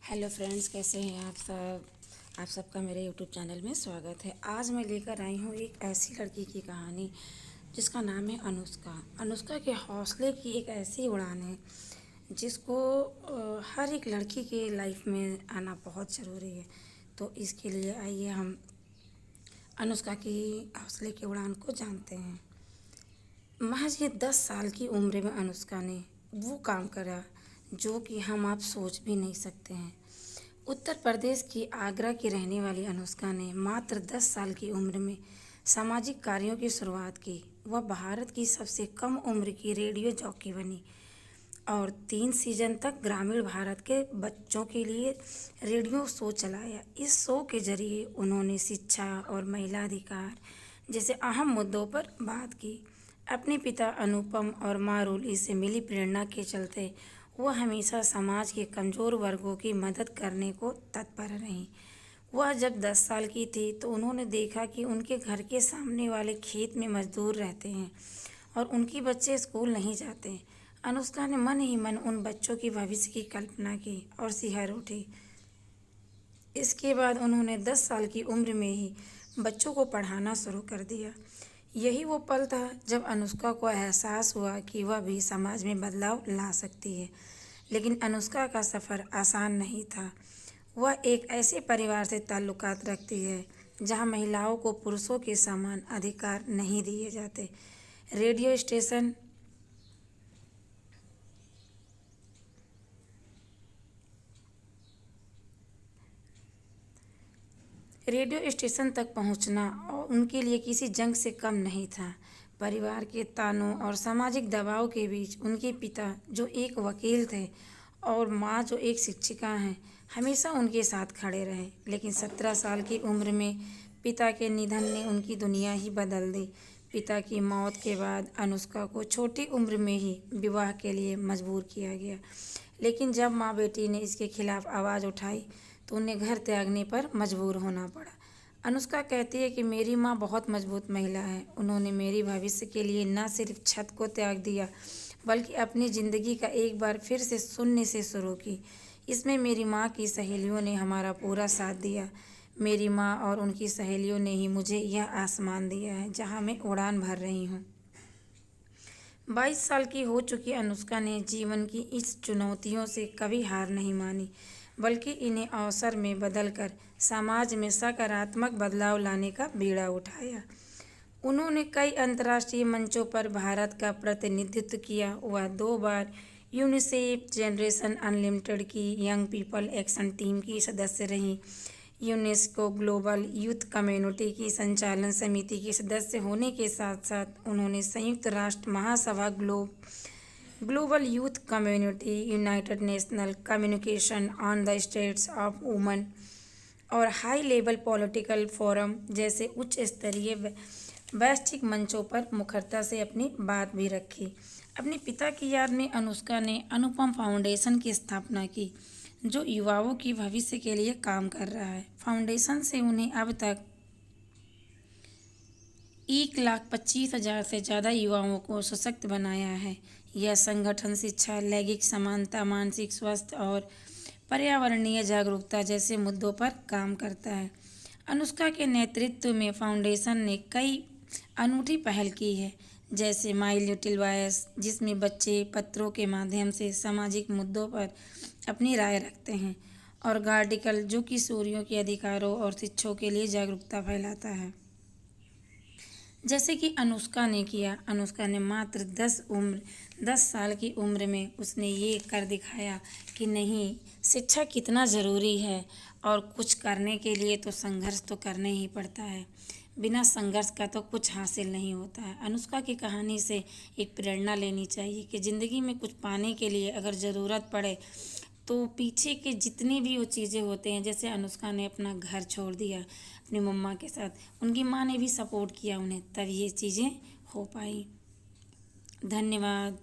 Hello friends, कैसे हैं आप सब। आप सबका मेरे यूट्यूब चैनल में स्वागत है। आज मैं लेकर आई हूँ एक ऐसी लड़की की कहानी जिसका नाम है अनुष्का। अनुष्का के हौसले की एक ऐसी उड़ान है जिसको हर एक लड़की के लाइफ में आना बहुत ज़रूरी है। तो इसके लिए आइए हम अनुष्का की हौसले की उड़ान को जानते हैं। महज ये 10 साल की उम्र में अनुष्का ने वो काम करा जो कि हम आप सोच भी नहीं सकते हैं। उत्तर प्रदेश की आगरा की रहने वाली अनुष्का ने मात्र 10 साल की उम्र में सामाजिक कार्यों की शुरुआत की। वह भारत की सबसे कम उम्र की रेडियो जॉकी बनी और 3 सीजन तक ग्रामीण भारत के बच्चों के लिए रेडियो शो चलाया। इस शो के जरिए उन्होंने शिक्षा और महिला अधिकार जैसे अहम मुद्दों पर बात की। अपने पिता अनुपम और माँ रूली से मिली प्रेरणा के चलते वह हमेशा समाज के कमज़ोर वर्गों की मदद करने को तत्पर रहीं। वह जब 10 साल की थी तो उन्होंने देखा कि उनके घर के सामने वाले खेत में मजदूर रहते हैं और उनके बच्चे स्कूल नहीं जाते। अनुष्का ने मन ही मन उन बच्चों की भविष्य की कल्पना की और सिहर उठी। इसके बाद उन्होंने 10 साल की उम्र में ही बच्चों को पढ़ाना शुरू कर दिया। यही वो पल था जब अनुष्का को एहसास हुआ कि वह भी समाज में बदलाव ला सकती है। लेकिन अनुष्का का सफ़र आसान नहीं था। वह एक ऐसे परिवार से ताल्लुकात रखती है जहां महिलाओं को पुरुषों के समान अधिकार नहीं दिए जाते। रेडियो स्टेशन रेडियो स्टेशन तक पहुंचना और उनके लिए किसी जंग से कम नहीं था। परिवार के तानों और सामाजिक दबाव के बीच उनके पिता, जो एक वकील थे, और माँ, जो एक शिक्षिका हैं, हमेशा उनके साथ खड़े रहे। लेकिन 17 साल की उम्र में पिता के निधन ने उनकी दुनिया ही बदल दी। पिता की मौत के बाद अनुष्का को छोटी उम्र में ही विवाह के लिए मजबूर किया गया। लेकिन जब माँ बेटी ने इसके खिलाफ आवाज़ उठाई तो उन्हें घर त्यागने पर मजबूर होना पड़ा। अनुष्का कहती है कि मेरी माँ बहुत मजबूत महिला है। उन्होंने मेरी भविष्य के लिए न सिर्फ छत को त्याग दिया बल्कि अपनी ज़िंदगी का एक बार फिर से शून्य से शुरू की। इसमें मेरी माँ की सहेलियों ने हमारा पूरा साथ दिया। मेरी माँ और उनकी सहेलियों ने ही मुझे यह आसमान दिया है जहाँ मैं उड़ान भर रही हूँ। 22 साल की हो चुकी अनुष्का ने जीवन की इस चुनौतियों से कभी हार नहीं मानी, बल्कि इन्हें अवसर में बदलकर समाज में सकारात्मक बदलाव लाने का बीड़ा उठाया। उन्होंने कई अंतर्राष्ट्रीय मंचों पर भारत का प्रतिनिधित्व किया। वह 2 बार यूनिसेफ जनरेशन अनलिमिटेड की यंग पीपल एक्शन टीम की सदस्य रहीं। यूनेस्को ग्लोबल यूथ कम्युनिटी की संचालन समिति की सदस्य होने के साथ साथ उन्होंने संयुक्त राष्ट्र महासभा global youth community, united national communication on the states of women और हाई लेवल पॉलिटिकल फोरम जैसे उच्च स्तरीय वैश्विक मंचों पर मुखरता से अपनी बात भी रखी। अपने पिता की याद में अनुष्का ने अनुपम फाउंडेशन की स्थापना की, जो युवाओं की भविष्य के लिए काम कर रहा है। फाउंडेशन से उन्हें अब तक 1,25,000 से ज़्यादा युवाओं को सशक्त बनाया है। यह संगठन शिक्षा, लैंगिक समानता, मानसिक स्वास्थ्य और पर्यावरणीय जागरूकता जैसे मुद्दों पर काम करता है। अनुष्का के नेतृत्व में फाउंडेशन ने कई अनूठी पहल की है, जैसे माई लिटिल वॉयस, जिसमें बच्चे पत्रों के माध्यम से सामाजिक मुद्दों पर अपनी राय रखते हैं, और गार्डिकल, जो किशोरियों के अधिकारों और शिक्षों के लिए जागरूकता फैलाता है। जैसे कि अनुष्का ने किया। अनुष्का ने मात्र 10 साल की उम्र में उसने ये कर दिखाया कि नहीं, शिक्षा कितना ज़रूरी है और कुछ करने के लिए तो संघर्ष तो करना ही पड़ता है। बिना संघर्ष का तो कुछ हासिल नहीं होता है। अनुष्का की कहानी से एक प्रेरणा लेनी चाहिए कि ज़िंदगी में कुछ पाने के लिए अगर ज़रूरत पड़े तो पीछे के जितनी भी वो चीज़ें होते हैं, जैसे अनुष्का ने अपना घर छोड़ दिया अपनी मम्मा के साथ, उनकी माँ ने भी सपोर्ट किया उन्हें, तब ये चीज़ें हो पाई। धन्यवाद।